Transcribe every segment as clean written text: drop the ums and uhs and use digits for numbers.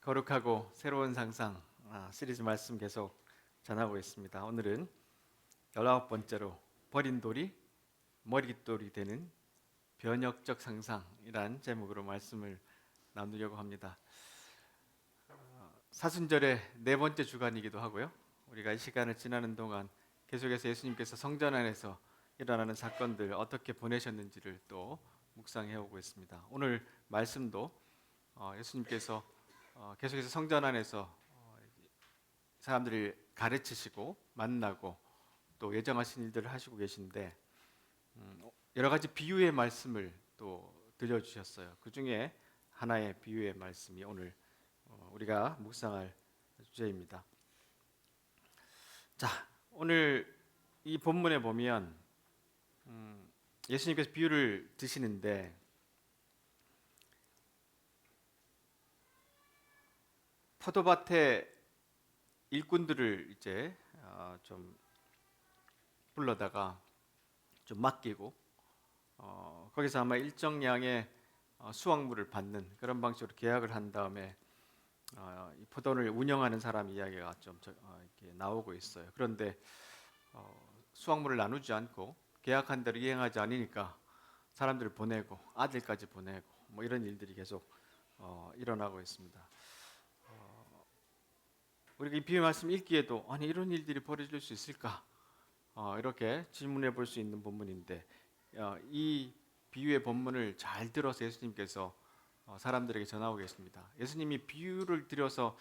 거룩하고 새로운 상상 시리즈 말씀 계속 전하고 있습니다. 오늘은 19번째로 버린 돌이 머릿돌이 되는 변혁적 상상이란 제목으로 말씀을 나누려고 합니다. 사순절의 네 번째 주간이기도 하고요. 우리가 이 시간을 지나는 동안 계속해서 예수님께서 성전 안에서 일어나는 사건들 어떻게 보내셨는지를 또 묵상해 오고 있습니다. 오늘 말씀도 예수님께서 계속해서 성전 안에서 사람들을 가르치시고 만나고 또 예정하신 일들을 하시고 계신데 여러 가지 비유의 말씀을 또 들려주셨어요. 그 중에 하나의 비유의 말씀이 오늘 우리가 묵상할 주제입니다. 자, 오늘 이 본문에 보면 예수님께서 비유를 드시는데 포도밭에 일꾼들을 이제 좀 불러다가 좀 맡기고 거기서 아마 일정량의 수확물을 받는 그런 방식으로 계약을 한 다음에 이 포도를 운영하는 사람 이야기가 좀 이렇게 나오고 있어요. 그런데 수확물을 나누지 않고 계약한 대로 이행하지 않으니까 사람들을 보내고 아들까지 보내고 뭐 이런 일들이 계속 일어나고 있습니다. 우리가 이 비유 말씀 읽기에도 아니 이런 일들이 벌어질 수 있을까? 이렇게 질문해 볼 수 있는 본문인데 이 비유의 본문을 잘 들어서 예수님께서 사람들에게 전하고 계십니다. 예수님이 비유를 들여서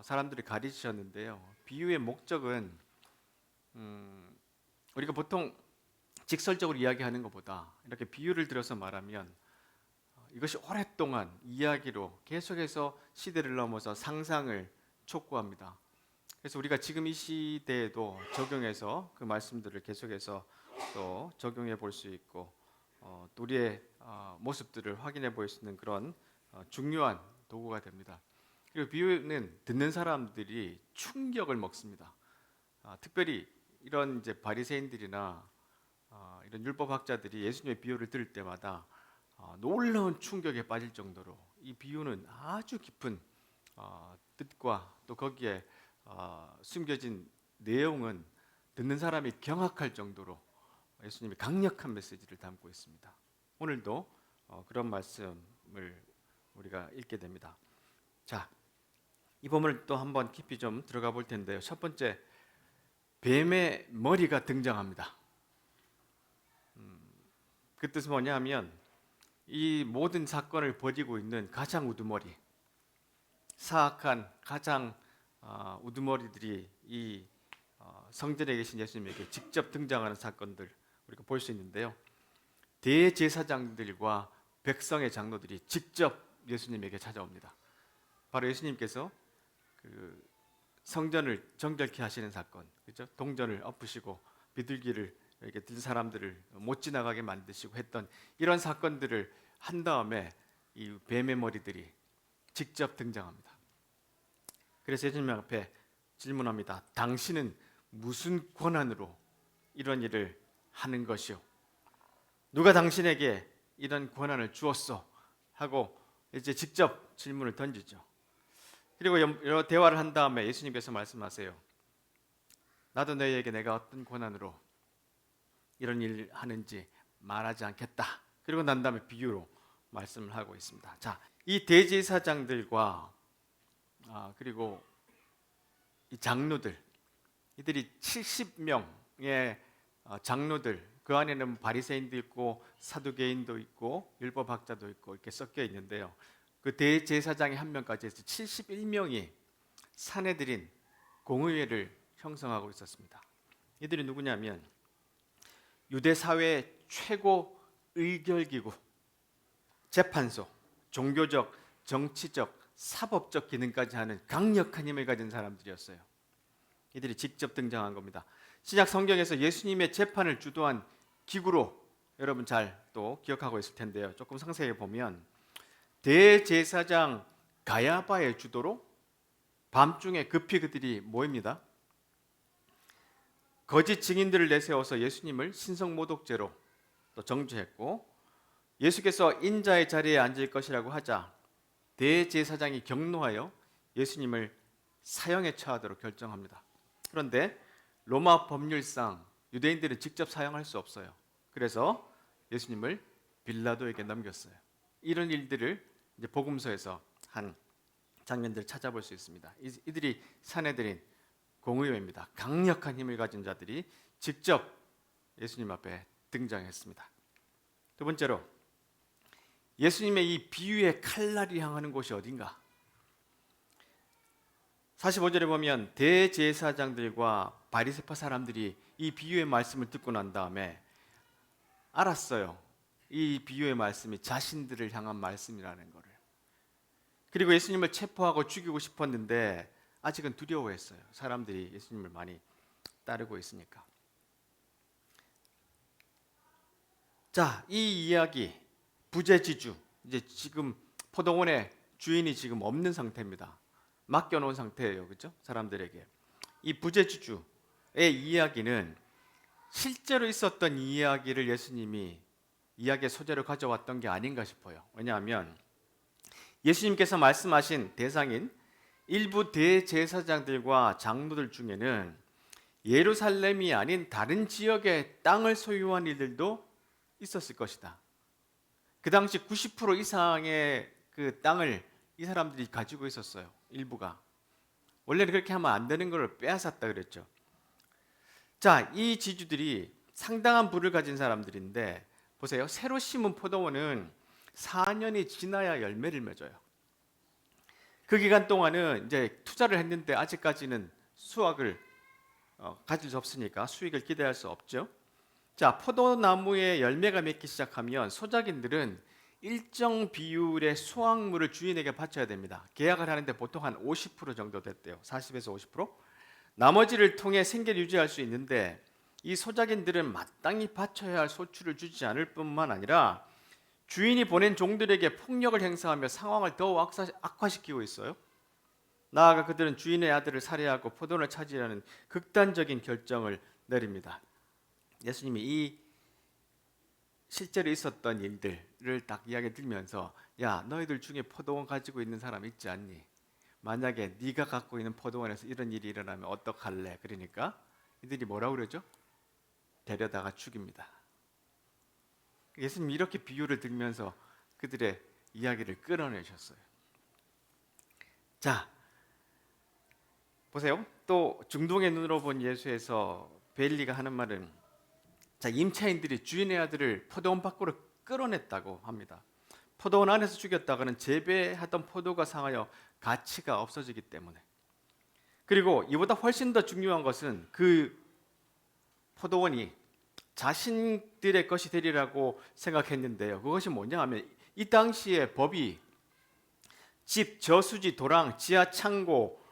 사람들을 가르치셨는데요. 비유의 목적은 우리가 보통 직설적으로 이야기하는 것보다 이렇게 비유를 들어서 말하면 이것이 오랫동안 이야기로 계속해서 시대를 넘어서 상상을 촉구합니다. 그래서 우리가 지금 이 시대에도 적용해서 그 말씀들을 계속해서 또 적용해 볼 수 있고 또 우리의 모습들을 확인해 볼 수 있는 그런 중요한 도구가 됩니다. 그리고 비유는 듣는 사람들이 충격을 먹습니다. 특별히 이런 이제 바리새인들이나 이런 율법학자들이 예수님의 비유를 들을 때마다 놀라운 충격에 빠질 정도로 이 비유는 아주 깊은 뜻과 또 거기에 숨겨진 내용은 듣는 사람이 경악할 정도로 예수님이 강력한 메시지를 담고 있습니다. 오늘도 그런 말씀을 우리가 읽게 됩니다. 자, 이 본문을 또 한번 깊이 좀 들어가 볼 텐데요. 첫 번째, 뱀의 머리가 등장합니다. 그 뜻은 뭐냐면 이 모든 사건을 벌이고 있는 가장 우두머리, 사악한 가장 우두머리들이 이 성전에 계신 예수님에게 직접 등장하는 사건들 우리가 볼 수 있는데요. 대제사장들과 백성의 장로들이 직접 예수님에게 찾아옵니다. 바로 예수님께서 그 성전을 정결케 하시는 사건, 그렇죠? 동전을 엎으시고 비둘기를 이렇게 든 사람들을 못 지나가게 만드시고 했던 이런 사건들을 한 다음에 이 뱀의 머리들이 직접 등장합니다. 그래서 예수님 앞에 질문합니다. 당신은 무슨 권한으로 이런 일을 하는 것이오? 누가 당신에게 이런 권한을 주었어? 하고 이제 직접 질문을 던지죠. 그리고 여러 대화를 한 다음에 예수님께서 말씀하세요. 나도 너희에게 내가 어떤 권한으로 이런 일을 하는지 말하지 않겠다. 그리고 난 다음에 비유로 말씀을 하고 있습니다. 자, 이 대제사장들과 그리고 이 장로들, 이들이 70명의 장로들, 그 안에는 바리새인도 있고 사두개인도 있고 율법학자도 있고 이렇게 섞여 있는데요. 그 대제사장의 한 명까지 해서 71명이 사내들인 공의회를 형성하고 있었습니다. 이들이 누구냐면 유대 사회의 최고 의결기구, 재판소, 종교적, 정치적, 사법적 기능까지 하는 강력한 힘을 가진 사람들이었어요. 이들이 직접 등장한 겁니다. 신약 성경에서 예수님의 재판을 주도한 기구로 여러분 잘 또 기억하고 있을 텐데요. 조금 상세히 보면 대제사장 가야바의 주도로 밤중에 급히 그들이 모입니다. 거짓 증인들을 내세워서 예수님을 신성모독죄로 또 정죄했고, 예수께서 인자의 자리에 앉을 것이라고 하자 대제사장이 격노하여 예수님을 사형에 처하도록 결정합니다. 그런데 로마 법률상 유대인들은 직접 사형할 수 없어요. 그래서 예수님을 빌라도에게 넘겼어요. 이런 일들을 이제 복음서에서 한 장면들을 찾아볼 수 있습니다. 이들이 사내들인 공의회입니다. 강력한 힘을 가진 자들이 직접 예수님 앞에 등장했습니다. 두 번째로 예수님의 이 비유의 칼날이 향하는 곳이 어딘가? 45절에 보면 대제사장들과 바리새파 사람들이 이 비유의 말씀을 듣고 난 다음에 알았어요. 이 비유의 말씀이 자신들을 향한 말씀이라는 것을. 그리고 예수님을 체포하고 죽이고 싶었는데 아직은 두려워했어요. 사람들이 예수님을 많이 따르고 있으니까. 자, 이 이야기 부재지주, 이제 지금 포도원의 주인이 지금 없는 상태입니다. 맡겨놓은 상태예요, 그렇죠? 사람들에게. 이 부재지주의 이야기는 실제로 있었던 이야기를 예수님이 이야기의 소재로 가져왔던 게 아닌가 싶어요. 왜냐하면 예수님께서 말씀하신 대상인 일부 대제사장들과 장로들 중에는 예루살렘이 아닌 다른 지역의 땅을 소유한 이들도 있었을 것이다. 그 당시 90% 이상의 그 땅을 이 사람들이 가지고 있었어요. 일부가. 원래는 그렇게 하면 안 되는 걸 빼앗았다 그랬죠. 자, 이 지주들이 상당한 부를 가진 사람들인데 보세요. 새로 심은 포도원은 4년이 지나야 열매를 맺어요. 그 기간 동안은 이제 투자를 했는데 아직까지는 수확을 가질 수 없으니까 수익을 기대할 수 없죠. 자, 포도나무에 열매가 맺기 시작하면 소작인들은 일정 비율의 수확물을 주인에게 바쳐야 됩니다. 계약을 하는데 보통 한 50% 정도 됐대요. 40에서 50%. 나머지를 통해 생계를 유지할 수 있는데 이 소작인들은 마땅히 바쳐야 할 소출을 주지 않을 뿐만 아니라 주인이 보낸 종들에게 폭력을 행사하며 상황을 더욱 악화시키고 있어요. 나아가 그들은 주인의 아들을 살해하고 포도원을 차지하는 극단적인 결정을 내립니다. 예수님이 이 실제로 있었던 일들을 딱 이야기 들면서 야, 너희들 중에 포도원 가지고 있는 사람 있지 않니? 만약에 네가 갖고 있는 포도원에서 이런 일이 일어나면 어떡할래? 그러니까 이들이 뭐라고 그러죠? 데려다가 죽입니다. 예수님이 이렇게 비유를 들면서 그들의 이야기를 끌어내셨어요. 자, 보세요. 또 중동의 눈으로 본 예수에서 베일리가 하는 말은 자, 임차인들이 주인의 아들을 포도원 밖으로 끌어냈다고 합니다. 포도원 안에서 죽였다가는 재배하던 포도가 상하여 가치가 없어지기 때문에. 그리고 이보다 훨씬 더 중요한 것은 그 포도원이 자신들의 것이 되리라고 생각했는데요. 그것이 뭐냐 하면 이 당시의 법이 집, 저수지, 도랑, 지하 창고,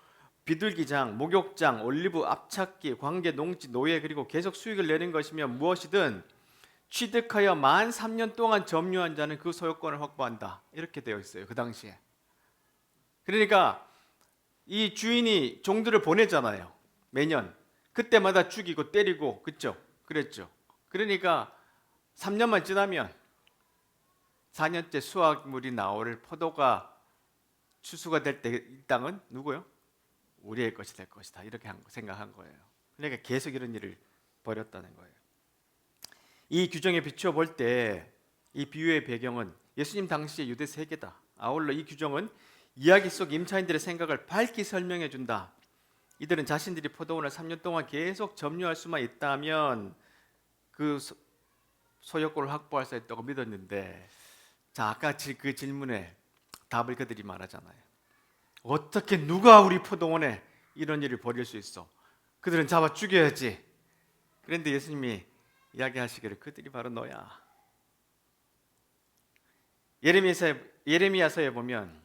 비둘기장, 목욕장, 올리브 압착기, 관계, 농지, 노예 그리고 계속 수익을 내는 것이면 무엇이든 취득하여 만 3년 동안 점유한 자는 그 소유권을 확보한다. 이렇게 되어 있어요. 그 당시에. 그러니까 이 주인이 종들을 보내잖아요. 매년. 그때마다 죽이고 때리고 그렇죠? 그랬죠. 그러니까 3년만 지나면 4년째 수확물이 나올 포도가 추수가 될 때 이 땅은 누구요? 우리의 것이 될 것이다. 이렇게 생각한 거예요. 그러니까 계속 이런 일을 벌였다는 거예요. 이 규정에 비추어 볼 때 이 비유의 배경은 예수님 당시의 유대 세계다. 아울러 이 규정은 이야기 속 임차인들의 생각을 밝히 설명해 준다. 이들은 자신들이 포도원을 3년 동안 계속 점유할 수만 있다면 그 소유권을 확보할 수 있다고 믿었는데 자, 아까 그 질문에 답을 그들이 말하잖아요. 어떻게 누가 우리 포도원에 이런 일을 벌일 수 있어? 그들은 잡아 죽여야지. 그런데 예수님이 이야기하시기를 그들이 바로 너야. 예레미야서에 보면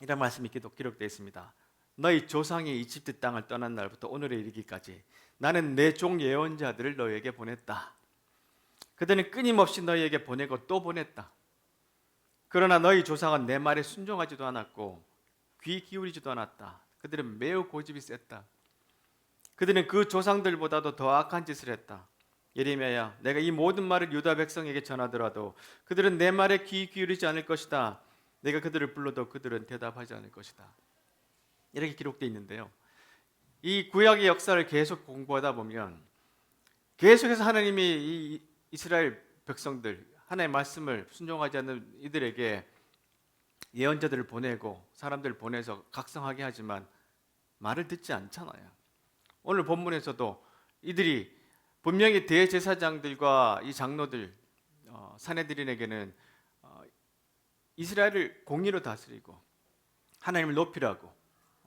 이런 말씀이 기록되어 있습니다. 너희 조상이 이집트 땅을 떠난 날부터 오늘에 이르기까지 나는 내 종 예언자들을 너희에게 보냈다. 그들은 끊임없이 너희에게 보내고 또 보냈다. 그러나 너희 조상은 내 말에 순종하지도 않았고 귀 기울이지도 않았다. 그들은 매우 고집이 셌다. 그들은 그 조상들보다도 더 악한 짓을 했다. 예레미야야, 내가 이 모든 말을 유다 백성에게 전하더라도 그들은 내 말에 귀 기울이지 않을 것이다. 내가 그들을 불러도 그들은 대답하지 않을 것이다. 이렇게 기록되어 있는데요. 이 구약의 역사를 계속 공부하다 보면 계속해서 하나님이 이 이스라엘 백성들, 하나님의 말씀을 순종하지 않는 이들에게 예언자들을 보내고 사람들을 보내서 각성하게 하지만 말을 듣지 않잖아요. 오늘 본문에서도 이들이 분명히 대제사장들과 이 장로들, 사내들인에게는 이스라엘을 공의로 다스리고 하나님을 높이라고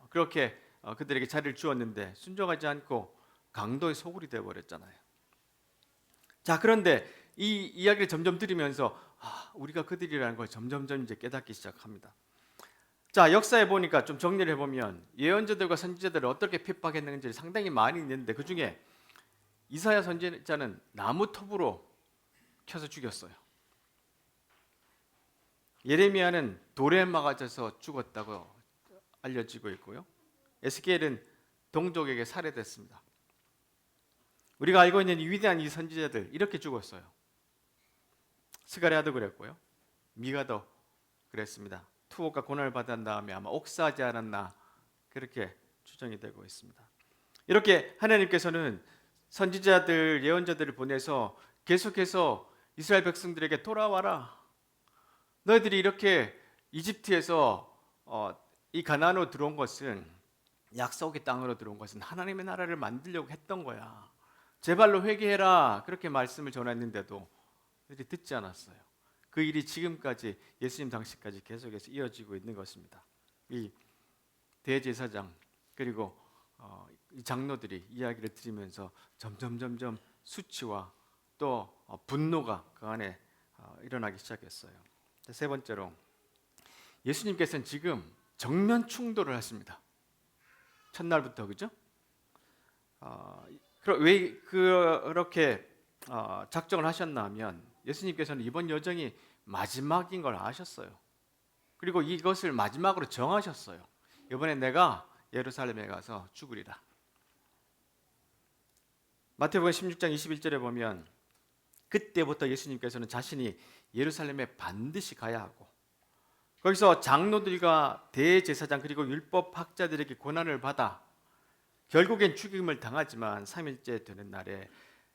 그렇게 그들에게 자리를 주었는데 순종하지 않고 강도의 소굴이 되어버렸잖아요. 자, 그런데 이 이야기를 점점 들으면서 우리가 그들이라는 걸 점점점 이제 깨닫기 시작합니다. 자, 역사에 보니까 좀 정리를 해보면 예언자들과 선지자들을 어떻게 핍박했는지 상당히 많이 있는데 그 중에 이사야 선지자는 나무톱으로 켜서 죽였어요. 예레미야는 돌에 막아져서 죽었다고 알려지고 있고요. 에스겔은 동족에게 살해됐습니다. 우리가 알고 있는 이 위대한 이 선지자들 이렇게 죽었어요. 스가랴도 그랬고요. 미가도 그랬습니다. 투옥과 고난을 받은 다음에 아마 옥사하지 않았나 그렇게 추정이 되고 있습니다. 이렇게 하나님께서는 선지자들, 예언자들을 보내서 계속해서 이스라엘 백성들에게 돌아와라. 너희들이 이렇게 이집트에서 이 가나안으로 들어온 것은 약속의 땅으로 들어온 것은 하나님의 나라를 만들려고 했던 거야. 제발로 회개해라. 그렇게 말씀을 전했는데도 그들이 듣지 않았어요. 그 일이 지금까지 예수님 당시까지 계속해서 이어지고 있는 것입니다. 이 대제사장 그리고 이 장로들이 이야기를 들으면서 점점 수치와 또 분노가 그 안에 일어나기 시작했어요. 세 번째로 예수님께서는 지금 정면 충돌을 하십니다. 첫날부터 그죠? 왜 그렇게 작정을 하셨나 하면 예수님께서는 이번 여정이 마지막인 걸 아셨어요. 그리고 이것을 마지막으로 정하셨어요. 이번에 내가 예루살렘에 가서 죽으리라. 마태복음 16장 21절에 보면 그때부터 예수님께서는 자신이 예루살렘에 반드시 가야 하고 거기서 장로들과 대제사장 그리고 율법학자들에게 고난을 받아 결국엔 죽임을 당하지만 3일째 되는 날에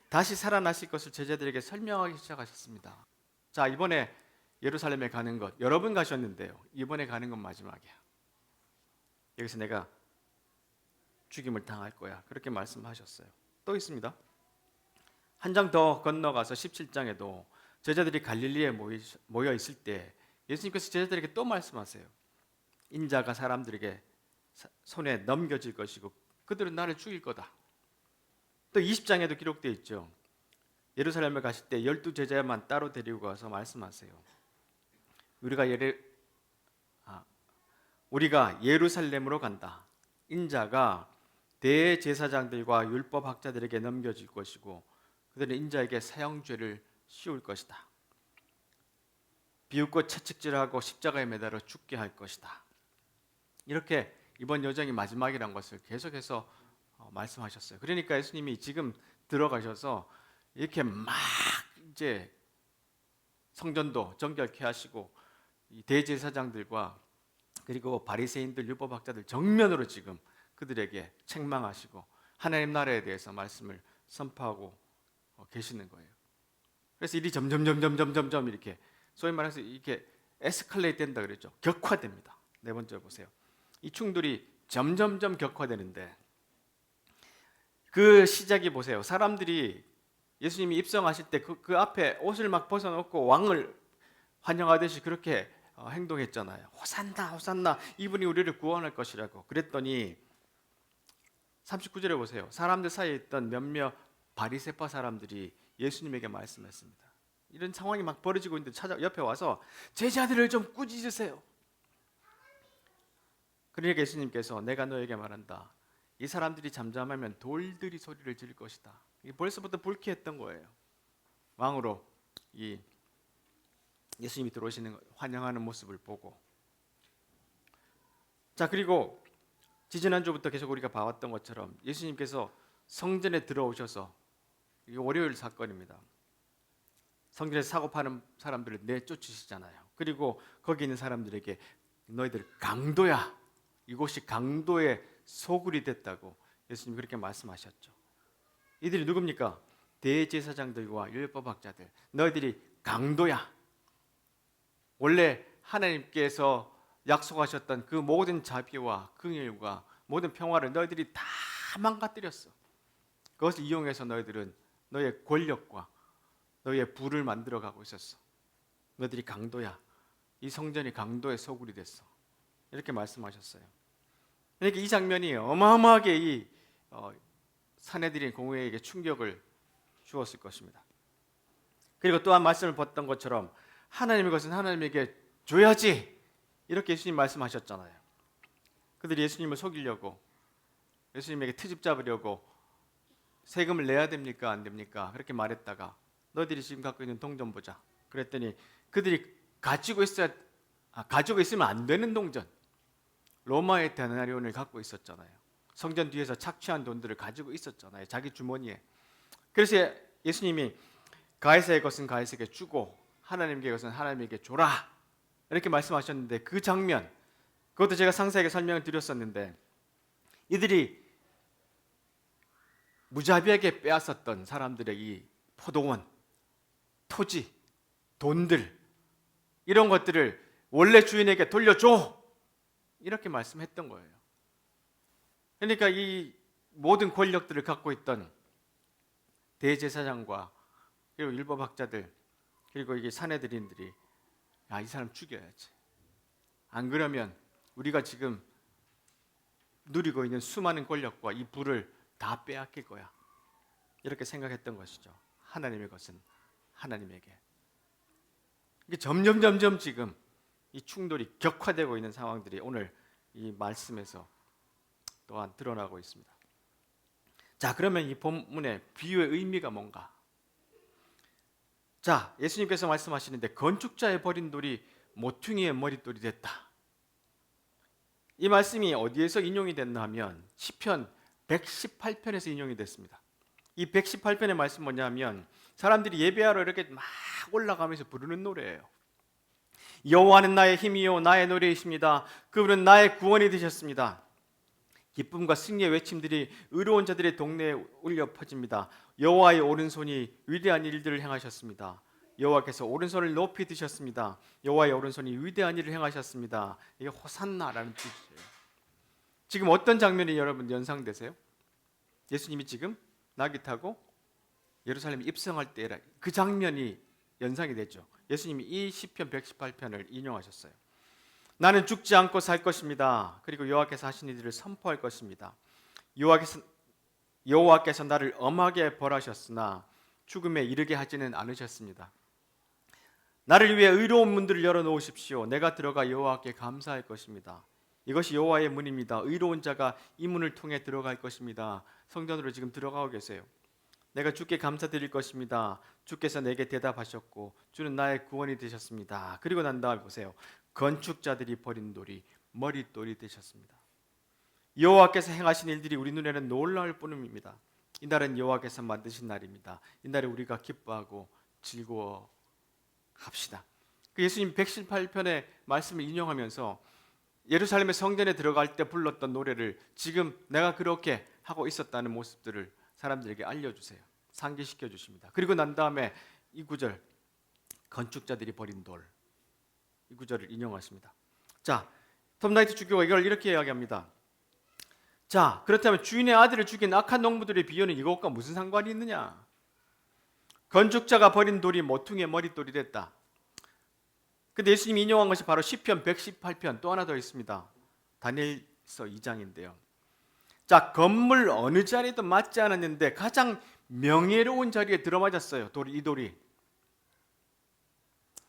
다시 살아나실 것을 제자들에게 설명하기 시작하셨습니다. 자, 이번에 예루살렘에 가는 것 여러 번 가셨는데요. 이번에 가는 건 마지막이야. 여기서 내가 죽임을 당할 거야. 그렇게 말씀하셨어요. 또 있습니다. 한 장 더 건너가서 17장에도 제자들이 갈릴리에 모여 있을 때 예수님께서 제자들에게 또 말씀하세요. 인자가 사람들에게 손에 넘겨질 것이고 그들은 나를 죽일 거다. 또 20장에도 기록되어 있죠. 예루살렘에 가실 때 12제자만 따로 데리고 가서 말씀하세요. 우리가 예루살렘으로 간다. 인자가 대제사장들과 율법학자들에게 넘겨질 것이고 그들은 인자에게 사형죄를 씌울 것이다. 비웃고 채찍질하고 십자가에 매달아 죽게 할 것이다. 이렇게 이번 여정이 마지막이라는 것을 계속해서 말씀하셨어요. 그러니까 예수님이 지금 들어가셔서 이렇게 막 이제 성전도 정결케 하시고 이 대제사장들과 그리고 바리새인들, 율법학자들 정면으로 지금 그들에게 책망하시고 하나님 나라에 대해서 말씀을 선포하고 계시는 거예요. 그래서 일이 점점 이렇게 소위 말해서 이렇게 에스컬레이트 된다 그랬죠. 격화됩니다. 네 번째 보세요. 이 충돌이 점점 격화되는데 그 시작이 보세요. 사람들이 예수님이 입성하실 때 그 앞에 옷을 막 벗어놓고 왕을 환영하듯이 그렇게 행동했잖아요. 호산나 호산나 이분이 우리를 구원할 것이라고 그랬더니 39절에 보세요. 사람들 사이에 있던 몇몇 바리새파 사람들이 예수님에게 말씀했습니다. 이런 상황이 막 벌어지고 있는데 옆에 와서 제자들을 좀 꾸짖으세요. 그러니까 예수님께서 내가 너에게 말한다. 이 사람들이 잠잠하면 돌들이 소리를 지를 것이다. 벌써부터 불쾌했던 거예요. 왕으로 이 예수님이 들어오시는 환영하는 모습을 보고. 자, 그리고 지지난주부터 계속 우리가 봐왔던 것처럼 예수님께서 성전에 들어오셔서 이게 월요일 사건입니다. 성전에서 사고 파는 사람들을 내쫓으시잖아요. 그리고 거기 있는 사람들에게 너희들 강도야 이곳이 강도의 소굴이 됐다고 예수님이 그렇게 말씀하셨죠. 이들이 누굽니까? 대제사장들과 율법학자들. 너희들이 강도야. 원래 하나님께서 약속하셨던 그 모든 자비와 긍휼과 모든 평화를 너희들이 다 망가뜨렸어. 그것을 이용해서 너희들은 너의 권력과 너의 부를 만들어가고 있었어. 너희들이 강도야. 이 성전이 강도의 소굴이 됐어. 이렇게 말씀하셨어요. 그러니까 이 장면이 어마어마하게 이 사내들인 공회에게 충격을 주었을 것입니다. 그리고 또한 말씀을 봤던 것처럼 하나님의 것은 하나님에게 줘야지, 이렇게 예수님 말씀하셨잖아요. 그들이 예수님을 속이려고, 예수님에게 트집 잡으려고 세금을 내야 됩니까 안 됩니까 그렇게 말했다가 너희들이 지금 갖고 있는 동전 보자 그랬더니 그들이 가지고 있으면 안 되는 동전, 로마의 데나리온을 갖고 있었잖아요. 성전 뒤에서 착취한 돈들을 가지고 있었잖아요, 자기 주머니에. 그래서 예수님이 가이사의 것은 가이사에게 주고 하나님께 것은 하나님에게 줘라, 이렇게 말씀하셨는데, 그 장면, 그것도 제가 상세하게 설명을 드렸었는데, 이들이 무자비하게 빼앗았던 사람들의 이 포도원, 토지, 돈들, 이런 것들을 원래 주인에게 돌려줘, 이렇게 말씀했던 거예요. 그러니까 이 모든 권력들을 갖고 있던 대제사장과 그리고 율법학자들, 그리고 이게 사내들인들이 이 사람 죽여야지, 안 그러면 우리가 지금 누리고 있는 수많은 권력과 이 부를 다 빼앗길 거야, 이렇게 생각했던 것이죠. 하나님의 것은 하나님에게. 이게 점점 지금 이 충돌이 격화되고 있는 상황들이 오늘 이 말씀에서 또한 드러나고 있습니다. 자, 그러면 이 본문의 비유의 의미가 뭔가? 자, 예수님께서 말씀하시는데 건축자의 버린 돌이 모퉁이의 머릿돌이 됐다. 이 말씀이 어디에서 인용이 됐나 하면 시편 118편에서 인용이 됐습니다. 이 118편의 말씀 뭐냐면 사람들이 예배하러 이렇게 막 올라가면서 부르는 노래예요. 여호와는 나의 힘이요 나의 노래이십니다. 그분은 나의 구원이 되셨습니다. 기쁨과 승리의 외침들이 의로운 자들의 동네에 울려 퍼집니다. 여호와의 오른손이 위대한 일들을 행하셨습니다. 여호와께서 오른손을 높이 드셨습니다. 여호와의 오른손이 위대한 일을 행하셨습니다. 이게 호산나라는 뜻이에요. 지금 어떤 장면이 여러분 연상되세요? 예수님이 지금 나귀 타고 예루살렘에 입성할 때 그 장면이 연상이 되죠. 예수님이 이 시편 118편을 인용하셨어요. 나는 죽지 않고 살 것입니다. 그리고 여호와께서 하신 일들을 선포할 것입니다. 여호와께서 나를 엄하게 벌하셨으나 죽음에 이르게 하지는 않으셨습니다. 나를 위해 의로운 문들을 열어놓으십시오. 내가 들어가 여호와께 감사할 것입니다. 이것이 여호와의 문입니다. 의로운 자가 이 문을 통해 들어갈 것입니다. 성전으로 지금 들어가고 계세요. 내가 주께 감사드릴 것입니다. 주께서 내게 대답하셨고 주는 나의 구원이 되셨습니다. 그리고 난 다음에 보세요. 건축자들이 버린 돌이 머릿돌이 되셨습니다. 여호와께서 행하신 일들이 우리 눈에는 놀라울 뿐입니다. 이 날은 여호와께서 만드신 날입니다. 이 날에 우리가 기뻐하고 즐거워합시다. 그 예수님 118편의 말씀을 인용하면서 예루살렘의 성전에 들어갈 때 불렀던 노래를 지금 내가 그렇게 하고 있었다는 모습들을 사람들에게 알려주세요. 상기시켜 주십니다. 그리고 난 다음에 이 구절, 건축자들이 버린 돌, 이 구절을 인용하십니다. 자, 톰 라이트 주교가 이걸 이렇게 이야기합니다. 자, 그렇다면 주인의 아들을 죽인 악한 농부들의 비유는 이것과 무슨 상관이 있느냐? 건축자가 버린 돌이 모퉁이의 머릿돌이 됐다. 근데 예수님이 인용한 것이 바로 시편 118편, 또 하나 더 있습니다. 다니엘서 2장인데요. 자, 건물 어느 자리도 맞지 않았는데 가장 명예로운 자리에 들어맞았어요. 이 돌이.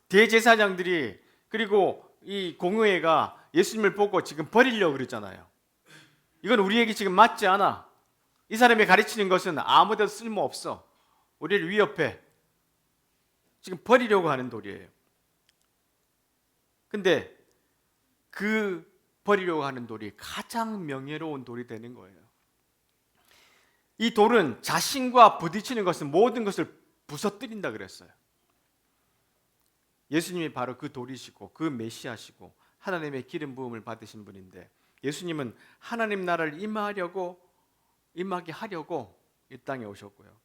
대제사장들이 그리고 이 공회가 예수님을 보고 지금 버리려고 그러잖아요. 이건 우리에게 지금 맞지 않아. 이 사람이 가르치는 것은 아무데도 쓸모없어. 우리를 위협해. 지금 버리려고 하는 돌이에요. 근데 그 버리려고 하는 돌이 가장 명예로운 돌이 되는 거예요. 이 돌은 자신과 부딪히는 것은 모든 것을 부서뜨린다 그랬어요. 예수님이 바로 그 돌이시고 그 메시아시고 하나님의 기름 부음을 받으신 분인데 예수님은 하나님 나라를 임하게 하려고 이 땅에 오셨고요.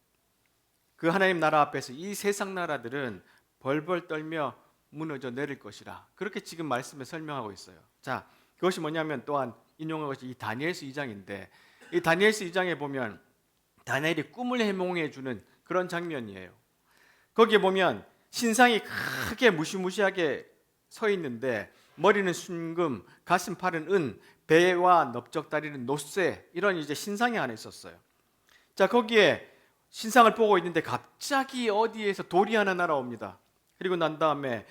그 하나님 나라 앞에서 이 세상 나라들은 벌벌 떨며 무너져 내릴 것이라. 그렇게 지금 말씀에 설명하고 있어요. 자, 그것이 뭐냐면 또한 인용한 것이 이 다니엘서 2장인데, 이 다니엘서 2장에 보면 다니엘이 꿈을 해몽해 주는 그런 장면이에요. 거기에 보면 신상이 크게 무시무시하게 서 있는데 머리는 순금, 가슴 팔은 은, 배와 넓적다리는 노쇠, 이런 이제 신상이 안에 있었어요. 자, 거기에 신상을 보고 있는데 갑자기 어디에서 돌이 하나 날아옵니다. 그리고 난 다음에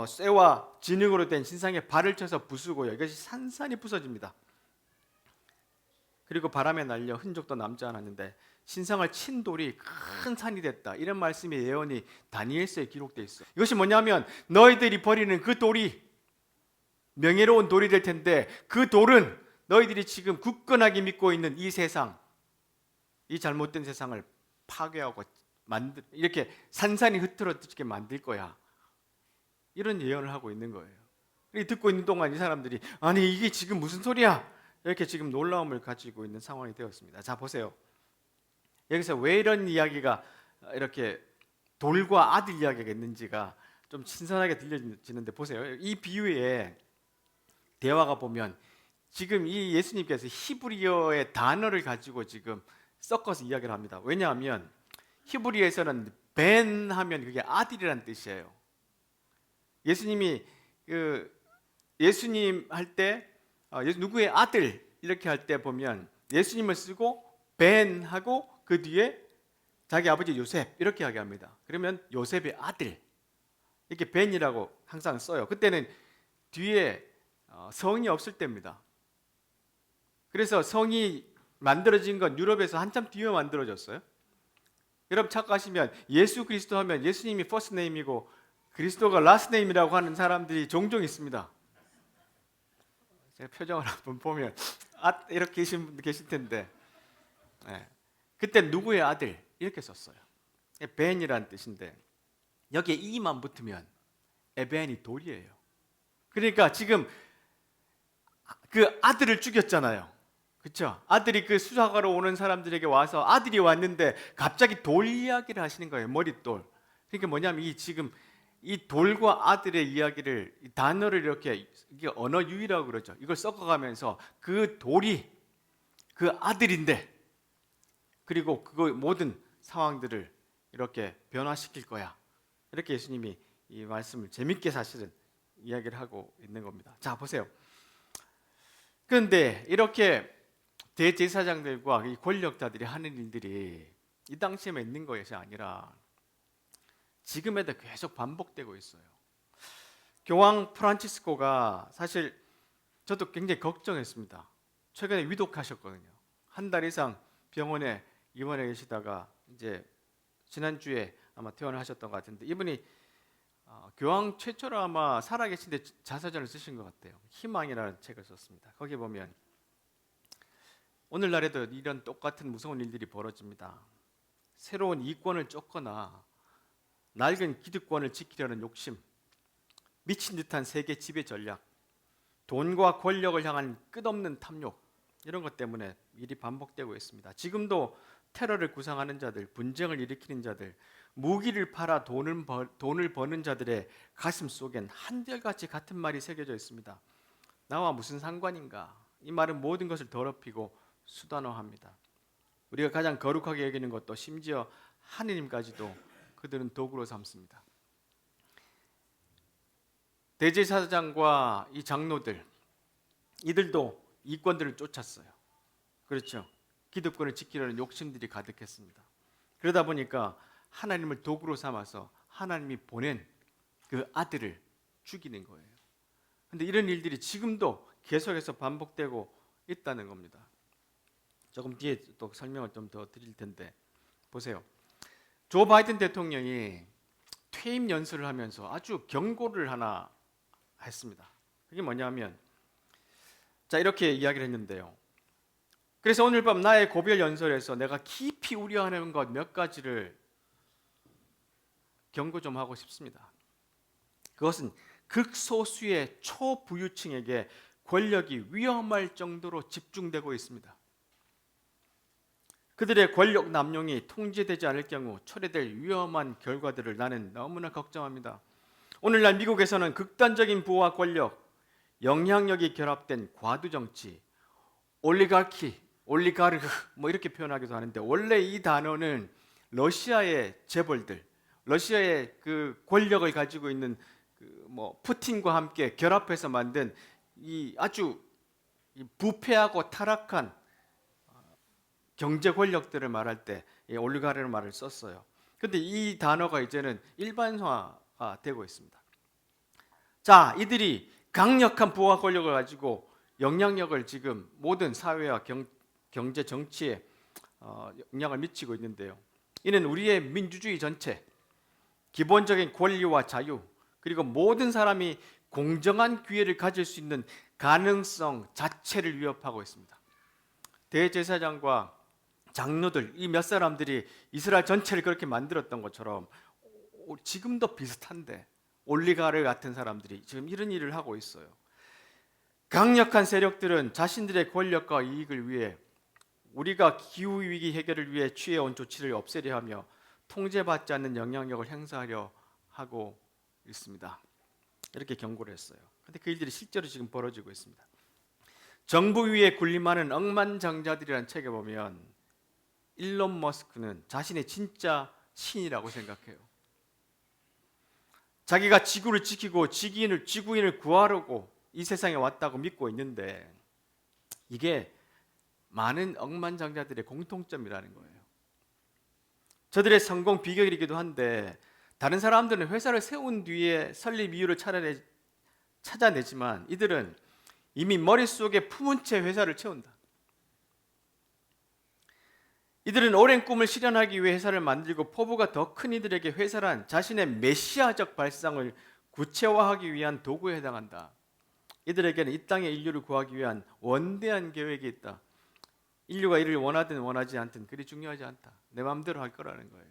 쇠와 진흙으로 된 신상에 발을 쳐서 부수고요. 이것이 산산이 부서집니다. 그리고 바람에 날려 흔적도 남지 않았는데 신상을 친 돌이 큰 산이 됐다. 이런 말씀의 예언이 다니엘서에 기록되어 있어. 이것이 뭐냐면 너희들이 버리는 그 돌이 명예로운 돌이 될 텐데, 그 돌은 너희들이 지금 굳건하게 믿고 있는 이 세상, 이 잘못된 세상을 파괴하고 이렇게 산산이 흐트러지게 만들 거야. 이런 예언을 하고 있는 거예요. 듣고 있는 동안 이 사람들이 아니 이게 지금 무슨 소리야? 이렇게 지금 놀라움을 가지고 있는 상황이 되었습니다. 자, 보세요. 여기서 왜 이런 이야기가 이렇게 돌과 아들 이야기가 있는지가 좀 신선하게 들려지는데 보세요. 이 비유에 대화가 보면 지금 이 예수님께서 히브리어의 단어를 가지고 지금 섞어서 이야기를 합니다. 왜냐하면 히브리어에서는 벤 하면 그게 아들이란 뜻이에요. 예수님이 예수님 할 때 누구의 아들 이렇게 할 때 보면 예수님을 쓰고 벤 하고 그 뒤에 자기 아버지 요셉 이렇게 이야기합니다. 그러면 요셉의 아들 이렇게 벤이라고 항상 써요. 그때는 뒤에 성이 없을 때입니다. 그래서 성이 만들어진 건 유럽에서 한참 뒤에 만들어졌어요. 여러분 착각하시면 예수 그리스도 하면 예수님이 퍼스트 네임이고 그리스도가 라스트 네임이라고 하는 사람들이 종종 있습니다. 제가 표정을 한번 보면 이렇게 계신 분들 계실 텐데, 그때 누구의 아들 이렇게 썼어요. 벤이라는 뜻인데 여기에 이만 붙으면 에벤이 돌이에요. 그러니까 지금 그 아들을 죽였잖아요. 그렇죠? 아들이 그 수사하러 오는 사람들에게 와서 아들이 왔는데 갑자기 돌 이야기를 하시는 거예요. 머릿돌. 그러니까 뭐냐면 지금 이 돌과 아들의 이야기를 이 단어를 이렇게 이게 언어 유희라고 그러죠. 이걸 섞어가면서 그 돌이 그 아들인데 그리고 그 모든 상황들을 이렇게 변화시킬 거야. 이렇게 예수님이 이 말씀을 재밌게 사실은 이야기를 하고 있는 겁니다. 자, 보세요. 그런데 이렇게 대제사장들과 이 권력자들이 하는 일들이 이 당시에만 있는 것이 아니라 지금에도 계속 반복되고 있어요. 교황 프란치스코가 사실 저도 굉장히 걱정했습니다. 최근에 위독하셨거든요. 한 달 이상 병원에 입원해 계시다가 이제 지난주에 아마 퇴원을 하셨던 것 같은데, 이분이 교황 최초로 아마 살아계신데 자서전을 쓰신 것 같아요. 희망이라는 책을 썼습니다. 거기에 보면 오늘날에도 이런 똑같은 무서운 일들이 벌어집니다. 새로운 이권을 쫓거나 낡은 기득권을 지키려는 욕심, 미친 듯한 세계 지배 전략, 돈과 권력을 향한 끝없는 탐욕, 이런 것 때문에 일이 반복되고 있습니다. 지금도 테러를 구상하는 자들, 분쟁을 일으키는 자들, 무기를 팔아 돈을 버는 자들의 가슴 속엔 한결같이 같은 말이 새겨져 있습니다. 나와 무슨 상관인가? 이 말은 모든 것을 더럽히고 수단화합니다. 우리가 가장 거룩하게 여기는 것도 심지어 하느님까지도 그들은 도구로 삼습니다. 대제사장과 이 장로들, 이들도 이권들을 쫓았어요. 그렇죠? 기득권을 지키려는 욕심들이 가득했습니다. 그러다 보니까 하나님을 도구로 삼아서 하나님이 보낸 그 아들을 죽이는 거예요. 그런데 이런 일들이 지금도 계속해서 반복되고 있다는 겁니다. 조금 뒤에 또 설명을 좀 더 드릴 텐데 보세요. 조 바이든 대통령이 퇴임 연설을 하면서 아주 경고를 하나 했습니다. 그게 뭐냐면 자, 이렇게 이야기를 했는데요. 그래서 오늘 밤 나의 고별 연설에서 내가 깊이 우려하는 것 몇 가지를 경고 좀 하고 싶습니다. 그것은 극소수의 초부유층에게 권력이 위험할 정도로 집중되고 있습니다. 그들의 권력 남용이 통제되지 않을 경우 초래될 위험한 결과들을 나는 너무나 걱정합니다. 오늘날 미국에서는 극단적인 부와 권력, 영향력이 결합된 과도 정치, 올리가르크 이렇게 표현하기도 하는데, 원래 이 단어는 러시아의 재벌들, 러시아의 그 권력을 가지고 있는 푸틴과 함께 결합해서 만든 이 아주 부패하고 타락한 경제 권력들을 말할 때 올리가르라는 말을 썼어요. 그런데 이 단어가 이제는 일반화가 되고 있습니다. 자, 이들이 강력한 부와 권력을 가지고 영향력을 지금 모든 사회와 경제 정치에 영향을 미치고 있는데요. 이는 우리의 민주주의 전체, 기본적인 권리와 자유, 그리고 모든 사람이 공정한 기회를 가질 수 있는 가능성 자체를 위협하고 있습니다. 대제사장과 장로들, 이 몇 사람들이 이스라엘 전체를 그렇게 만들었던 것처럼 지금도 비슷한데 올리가르 같은 사람들이 지금 이런 일을 하고 있어요. 강력한 세력들은 자신들의 권력과 이익을 위해 우리가 기후위기 해결을 위해 취해온 조치를 없애려 하며 통제받지 않는 영향력을 행사하려 하고 있습니다. 이렇게 경고를 했어요. 그런데 그 일들이 실제로 지금 벌어지고 있습니다. 정부 위에 군림하는 억만장자들이라는 책에 보면 일론 머스크는 자신의 진짜 신이라고 생각해요. 자기가 지구를 지키고 지구인을 구하려고 이 세상에 왔다고 믿고 있는데, 이게 많은 억만장자들의 공통점이라는 거예요. 저들의 성공 비결이기도 한데, 다른 사람들은 회사를 세운 뒤에 설립 이유를 찾아내지만 이들은 이미 머릿속에 품은 채 회사를 채운다. 이들은 오랜 꿈을 실현하기 위해 회사를 만들고, 포부가 더 큰 이들에게 회사란 자신의 메시아적 발상을 구체화하기 위한 도구에 해당한다. 이들에게는 이 땅의 인류를 구하기 위한 원대한 계획이 있다. 인류가 이를 원하든 원하지 않든 그리 중요하지 않다. 내 마음대로 할 거라는 거예요.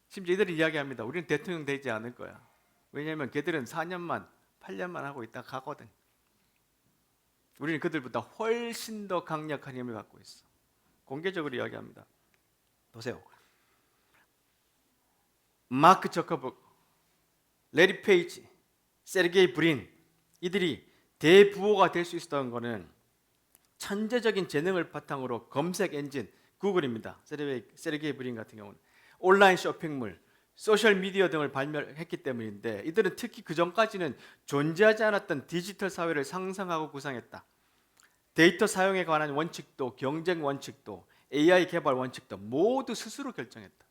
심지어 이들이 이야기합니다. 우리는 대통령 되지 않을 거야. 왜냐하면 걔들은 4년만 8년만 하고 있다 가거든. 우리는 그들보다 훨씬 더 강력한 힘을 갖고 있어. 공개적으로 이야기합니다. 보세요. 마크 저커버그, 레리 페이지, 세르게이 브린, 이들이 대부호가 될 수 있었던 것은 천재적인 재능을 바탕으로 검색 엔진, 구글입니다. 세르게이 브린 같은 경우는 온라인 쇼핑몰, 소셜 미디어 등을 발명했기 때문인데, 이들은 특히 그 전까지는 존재하지 않았던 디지털 사회를 상상하고 구상했다. 데이터 사용에 관한 원칙도, 경쟁 원칙도, AI 개발 원칙도 모두 스스로 결정했다.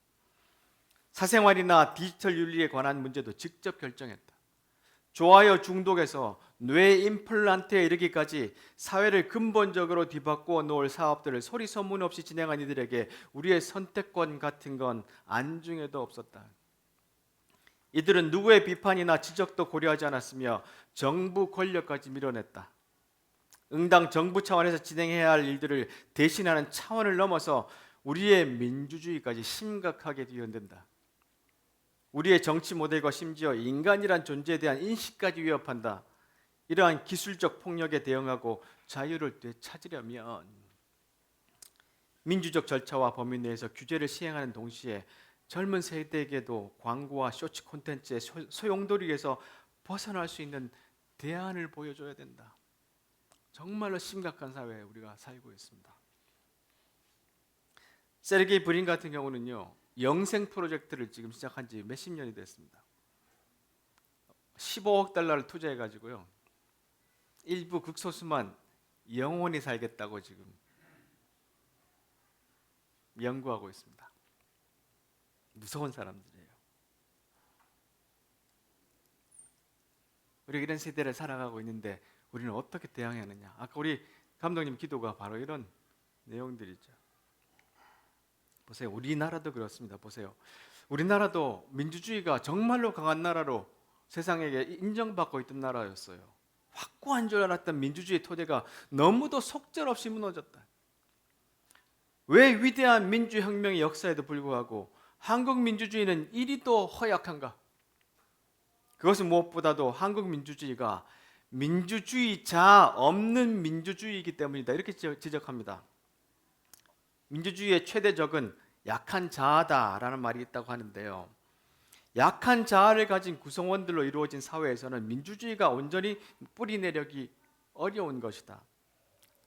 사생활이나 디지털 윤리에 관한 문제도 직접 결정했다. 좋아요 중독에서 뇌 임플란트에 이르기까지 사회를 근본적으로 뒤바꾸어 놓을 사업들을 소리 소문 없이 진행한 이들에게 우리의 선택권 같은 건 안중에도 없었다. 이들은 누구의 비판이나 지적도 고려하지 않았으며 정부 권력까지 밀어냈다. 응당 정부 차원에서 진행해야 할 일들을 대신하는 차원을 넘어서 우리의 민주주의까지 심각하게 뒤흔든다. 우리의 정치 모델과 심지어 인간이란 존재에 대한 인식까지 위협한다. 이러한 기술적 폭력에 대응하고 자유를 되찾으려면 민주적 절차와 범위 내에서 규제를 시행하는 동시에 젊은 세대에게도 광고와 쇼츠 콘텐츠의 소용돌이에서 벗어날 수 있는 대안을 보여줘야 된다. 정말로 심각한 사회에 우리가 살고 있습니다. 세르게이 브린 같은 경우는요, 영생 프로젝트를 지금 시작한 지 몇십 년이 됐습니다. 15억 달러를 투자해 가지고요, 일부 극소수만 영원히 살겠다고 지금 연구하고 있습니다. 무서운 사람들이에요. 우리가 이런 세대를 살아가고 있는데 우리는 어떻게 대응해야 하느냐. 아까 우리 감독님 기도가 바로 이런 내용들이죠. 보세요. 우리나라도 그렇습니다. 보세요. 우리나라도 민주주의가 정말로 강한 나라로 세상에게 인정받고 있던 나라였어요. 확고한 줄 알았던 민주주의 토대가 너무도 속절없이 무너졌다. 왜 위대한 민주혁명의 역사에도 불구하고 한국 민주주의는 이리도 허약한가? 그것은 무엇보다도 한국 민주주의가 민주주의자 없는 민주주의이기 때문이다. 이렇게 지적합니다. 민주주의의 최대 적은 약한 자아다라는 말이 있다고 하는데요. 약한 자아를 가진 구성원들로 이루어진 사회에서는 민주주의가 온전히 뿌리 내리기 어려운 것이다.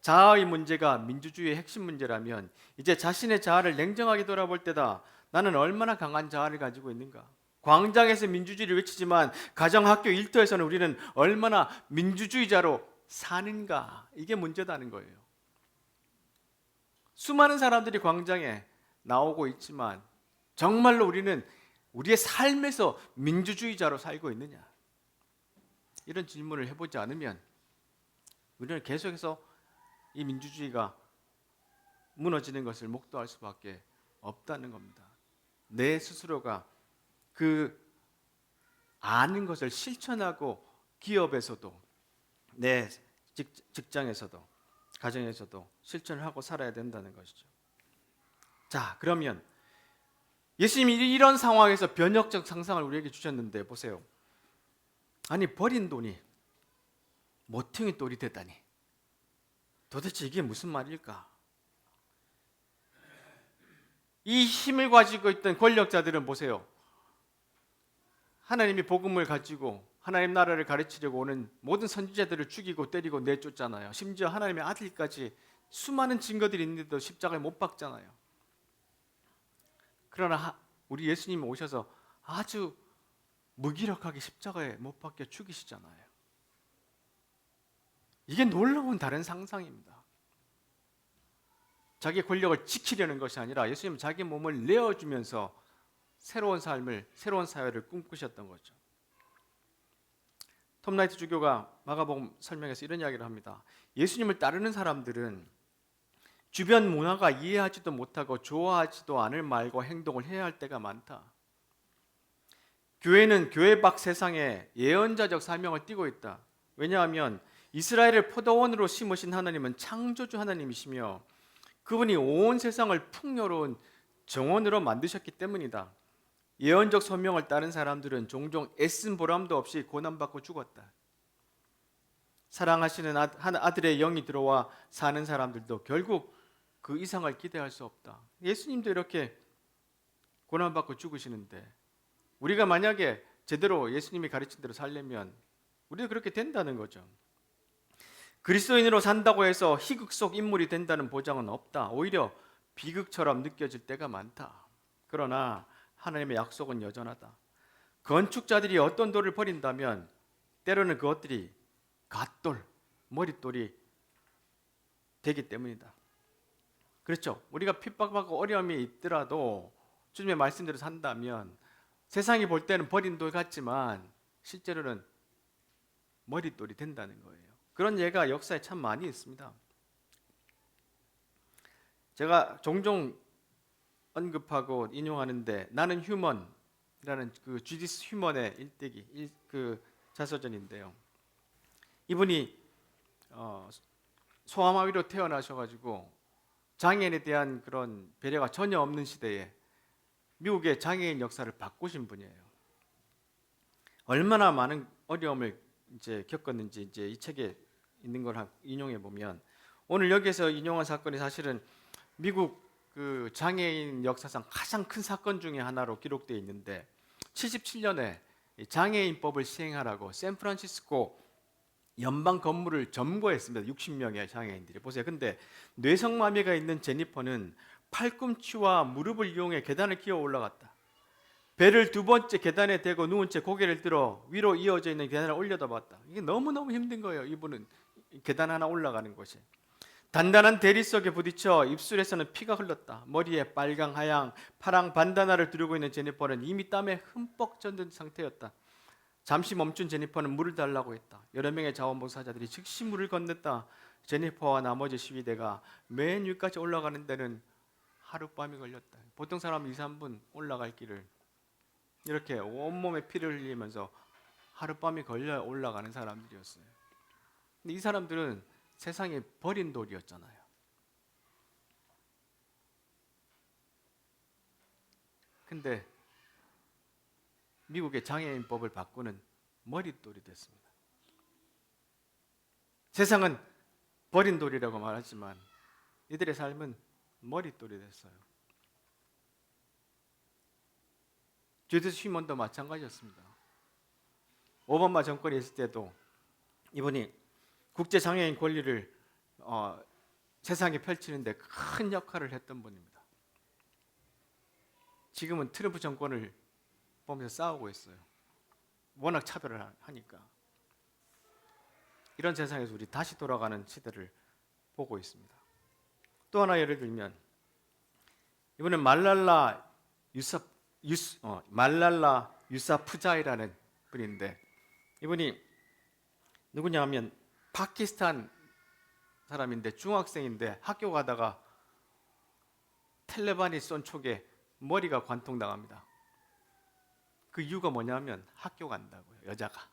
자아의 문제가 민주주의의 핵심 문제라면 이제 자신의 자아를 냉정하게 돌아볼 때다. 나는 얼마나 강한 자아를 가지고 있는가? 광장에서 민주주의를 외치지만 가정, 학교, 일터에서는 우리는 얼마나 민주주의자로 사는가? 이게 문제다는 거예요. 수많은 사람들이 광장에 나오고 있지만 정말로 우리는 우리의 삶에서 민주주의자로 살고 있느냐? 이런 질문을 해보지 않으면 우리는 계속해서 이 민주주의가 무너지는 것을 목도할 수밖에 없다는 겁니다. 내 스스로가 그 아는 것을 실천하고 기업에서도 내 직장에서도 가정에서도 실천을 하고 살아야 된다는 것이죠. 자, 그러면 예수님이 이런 상황에서 변혁적 상상을 우리에게 주셨는데 보세요. 아니 버린 돈이 모퉁이 돌이 되다니 도대체 이게 무슨 말일까? 이 힘을 가지고 있던 권력자들은 보세요. 하나님이 복음을 가지고 하나님 나라를 가르치려고 오는 모든 선지자들을 죽이고 때리고 내쫓잖아요. 심지어 하나님의 아들까지 수많은 증거들이 있는데도 십자가에 못 박잖아요. 그러나 우리 예수님이 오셔서 아주 무기력하게 십자가에 못 박혀 죽이시잖아요. 이게 놀라운 다른 상상입니다. 자기 권력을 지키려는 것이 아니라 예수님은 자기 몸을 내어주면서 새로운 삶을, 새로운 사회를 꿈꾸셨던 거죠. 톰 라이트 주교가 마가복음 설명에서 이런 이야기를 합니다. 예수님을 따르는 사람들은 주변 문화가 이해하지도 못하고 좋아하지도 않을 말과 행동을 해야 할 때가 많다. 교회는 교회 밖 세상에 예언자적 사명을 띠고 있다. 왜냐하면 이스라엘을 포도원으로 심으신 하나님은 창조주 하나님이시며 그분이 온 세상을 풍요로운 정원으로 만드셨기 때문이다. 예언적 소명을 따른 사람들은 종종 애쓴 보람도 없이 고난받고 죽었다. 사랑하시는 아들의 영이 들어와 사는 사람들도 결국 그 이상을 기대할 수 없다. 예수님도 이렇게 고난받고 죽으시는데 우리가 만약에 제대로 예수님이 가르친 대로 살려면 우리도 그렇게 된다는 거죠. 그리스도인으로 산다고 해서 희극 속 인물이 된다는 보장은 없다. 오히려 비극처럼 느껴질 때가 많다. 그러나 하나님의 약속은 여전하다. 건축자들이 어떤 돌을 버린다면 때로는 그것들이 갓돌, 머릿돌이 되기 때문이다. 그렇죠. 우리가 핍박받고 어려움이 있더라도 주님의 말씀대로 산다면 세상이 볼 때는 버린 돌 같지만 실제로는 머릿돌이 된다는 거예요. 그런 예가 역사에 참 많이 있습니다. 제가 종종 언급하고 인용하는데 나는 휴먼이라는 그 주디스 휴먼의 일대기 그 자서전인데요. 이분이 소아마비로 태어나셔가지고 장애인에 대한 그런 배려가 전혀 없는 시대에 미국의 장애인 역사를 바꾸신 분이에요. 얼마나 많은 어려움을 이제 겪었는지 이제 이 책에 있는 걸 인용해 보면 오늘 여기에서 인용한 사건이 사실은 미국 그 장애인 역사상 가장 큰 사건 중에 하나로 기록되어 있는데 77년에 장애인법을 시행하라고 샌프란시스코 연방 건물을 점거했습니다. 60명의 장애인들이. 보세요. 근데 뇌성마비가 있는 제니퍼는 팔꿈치와 무릎을 이용해 계단을 기어 올라갔다. 배를 두 번째 계단에 대고 누운 채 고개를 들어 위로 이어져 있는 계단을 올려다 봤다. 이게 너무너무 힘든 거예요. 이분은 계단 하나 올라가는 것이. 단단한 대리 속에 부딪혀 입술에서는 피가 흘렀다. 머리에 빨강, 하양, 파랑 반다나를 두르고 있는 제니퍼는 이미 땀에 흠뻑 젖은 상태였다. 잠시 멈춘 제니퍼는 물을 달라고 했다. 여러 명의 자원봉사자들이 즉시 물을 건넸다. 제니퍼와 나머지 시위대가 맨 위까지 올라가는 데는 하룻밤이 걸렸다. 보통 사람 2, 3분 올라갈 길을 이렇게 온몸에 피를 흘리면서 하룻밤이 걸려 올라가는 사람들이었어요. 근데 이 사람들은 세상에 버린 돌이었잖아요. 근데 미국의 장애인법을 바꾸는 머릿돌이 됐습니다. 세상은 버린 돌이라고 말하지만 이들의 삶은 머릿돌이 됐어요. 주디스 쉬먼도 마찬가지였습니다. 오바마 정권에 있을 때도 이분이 국제장애인 권리를 세상에 펼치는데 큰 역할을 했던 분입니다. 지금은 트럼프 정권을 보면서 싸우고 있어요. 워낙 차별을 하니까. 이런 세상에서 우리 다시 돌아가는 시대를 보고 있습니다. 또 하나 예를 들면 이번에 말랄라 유사푸자이라는 분인데 이분이 누구냐 하면 파키스탄 사람인데 중학생인데 학교 가다가 탈레반이 쏜 촉에 머리가 관통당합니다. 그 이유가 뭐냐면 학교 간다고요. 여자가.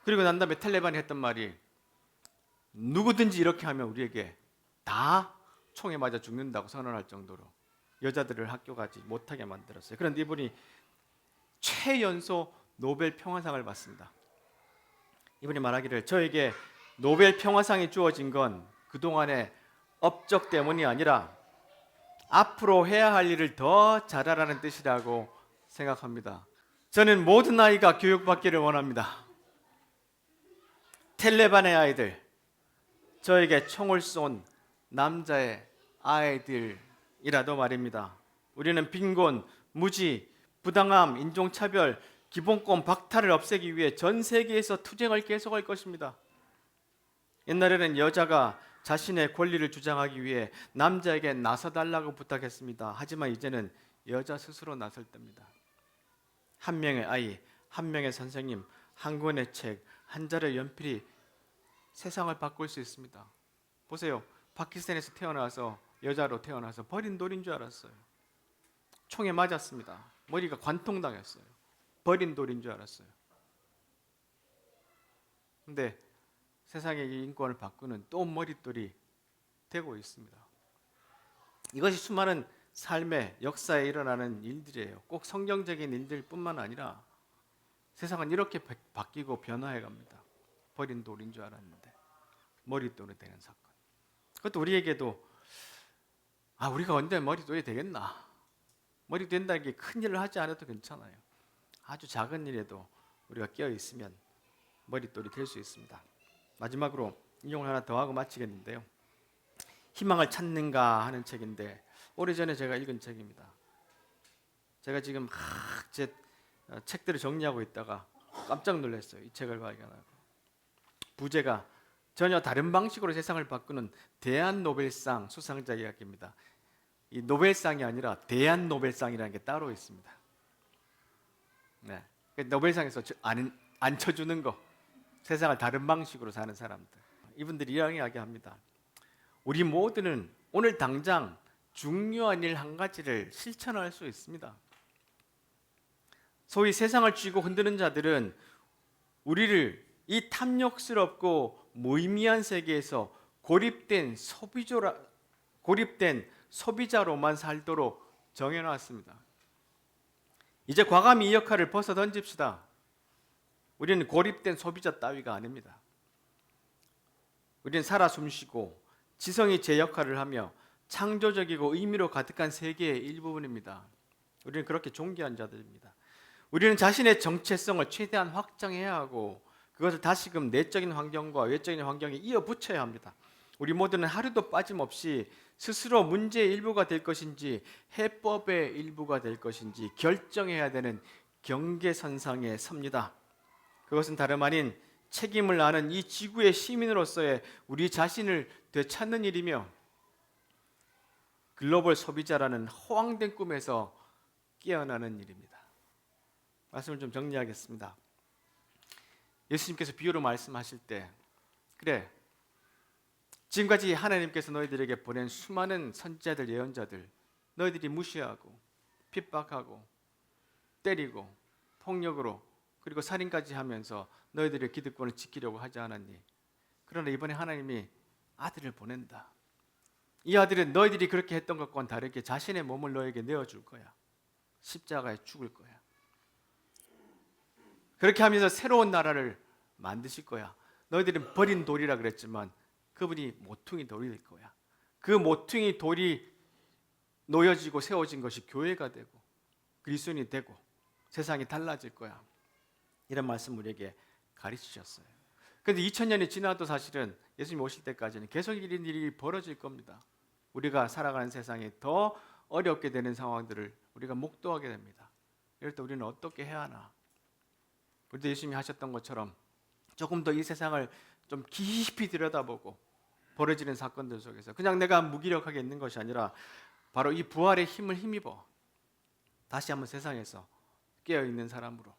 그리고 난 다음에 탈레반이 했던 말이 누구든지 이렇게 하면 우리에게 다 총에 맞아 죽는다고 선언할 정도로 여자들을 학교 가지 못하게 만들었어요. 그런데 이분이 최연소 노벨 평화상을 받습니다. 이분이 말하기를 저에게 노벨 평화상이 주어진 건 그동안의 업적 때문이 아니라 앞으로 해야 할 일을 더 잘하라는 뜻이라고 생각합니다. 저는 모든 아이가 교육받기를 원합니다. 탈레반의 아이들, 저에게 총을 쏜 남자의 아이들이라도 말입니다. 우리는 빈곤, 무지, 부당함, 인종차별, 기본권 박탈을 없애기 위해 전 세계에서 투쟁을 계속할 것입니다. 옛날에는 여자가 자신의 권리를 주장하기 위해 남자에게 나서달라고 부탁했습니다. 하지만 이제는 여자 스스로 나설 때입니다. 한 명의 아이, 한 명의 선생님, 한 권의 책, 한 자루의 연필이 세상을 바꿀 수 있습니다. 보세요. 파키스탄에서 태어나서 여자로 태어나서 버린 돌인 줄 알았어요. 총에 맞았습니다. 머리가 관통당했어요. 버린 돌인 줄 알았어요. 근데 세상의 이 인권을 바꾸는 또 머릿돌이 되고 있습니다. 이것이 수많은 삶의 역사에 일어나는 일들이에요. 꼭 성경적인 일들뿐만 아니라 세상은 이렇게 바뀌고 변화해 갑니다. 버린 돌인 줄 알았는데 머릿돌이 되는 사건. 그것도 우리에게도 우리가 언제 머릿돌이 되겠나? 머리 된다는 게 큰 일을 하지 않아도 괜찮아요. 아주 작은 일에도 우리가 깨어 있으면 머릿돌이 될 수 있습니다. 마지막으로 인용을 하나 더 하고 마치겠는데요. 희망을 찾는가 하는 책인데 오래전에 제가 읽은 책입니다. 제가 지금 제 책들을 정리하고 있다가 깜짝 놀랐어요. 이 책을 발견하고. 부제가 전혀 다른 방식으로 세상을 바꾸는 대한노벨상 수상자 이야기입니다. 이 노벨상이 아니라 대한노벨상이라는 게 따로 있습니다. 네. 노벨상에서 안 쳐주는 거, 세상을 다른 방식으로 사는 사람들. 이분들이 이런 이야기합니다. 우리 모두는 오늘 당장 중요한 일 한 가지를 실천할 수 있습니다. 소위 세상을 쥐고 흔드는 자들은 우리를 이 탐욕스럽고 무의미한 세계에서 고립된 소비자로만 살도록 정해놨습니다. 이제 과감히 이 역할을 벗어 던집시다. 우리는 고립된 소비자 따위가 아닙니다. 우리는 살아 숨쉬고 지성이 제 역할을 하며 창조적이고 의미로 가득한 세계의 일부분입니다. 우리는 그렇게 존귀한 자들입니다. 우리는 자신의 정체성을 최대한 확장해야 하고 그것을 다시금 내적인 환경과 외적인 환경에 이어붙여야 합니다. 우리 모두는 하루도 빠짐없이 스스로 문제의 일부가 될 것인지 해법의 일부가 될 것인지 결정해야 되는 경계선상에 섭니다. 그것은 다름 아닌 책임을 아는 이 지구의 시민으로서의 우리 자신을 되찾는 일이며 글로벌 소비자라는 허황된 꿈에서 깨어나는 일입니다. 말씀을 좀 정리하겠습니다. 예수님께서 비유로 말씀하실 때 그래 지금까지 하나님께서 너희들에게 보낸 수많은 선지자들 예언자들 너희들이 무시하고 핍박하고 때리고 폭력으로 그리고 살인까지 하면서 너희들의 기득권을 지키려고 하지 않았니? 그러나 이번에 하나님이 아들을 보낸다. 이 아들은 너희들이 그렇게 했던 것과는 다르게 자신의 몸을 너에게 내어줄 거야. 십자가에 죽을 거야. 그렇게 하면서 새로운 나라를 만드실 거야. 너희들은 버린 돌이라 그랬지만 그분이 모퉁이 돌이 될 거야. 그 모퉁이 돌이 놓여지고 세워진 것이 교회가 되고 그리스도인이 되고 세상이 달라질 거야. 이런 말씀 우리에게 가르치셨어요. 그런데 2000년이 지나도 사실은 예수님 오실 때까지는 계속 이런 일이 벌어질 겁니다. 우리가 살아가는 세상이 더 어렵게 되는 상황들을 우리가 목도하게 됩니다. 이럴 때 우리는 어떻게 해야 하나? 우리도 예수님이 하셨던 것처럼 조금 더 이 세상을 좀 깊이 들여다보고 벌어지는 사건들 속에서 그냥 내가 무기력하게 있는 것이 아니라 바로 이 부활의 힘을 힘입어 다시 한번 세상에서 깨어있는 사람으로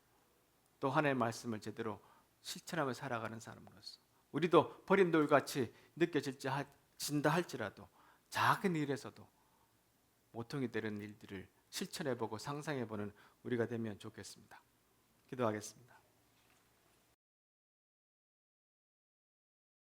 또 하나님의 말씀을 제대로 실천하며 살아가는 사람으로서 우리도 버린 돌같이 느껴진다 할지라도 작은 일에서도 모퉁이 되는 일들을 실천해보고 상상해보는 우리가 되면 좋겠습니다. 기도하겠습니다.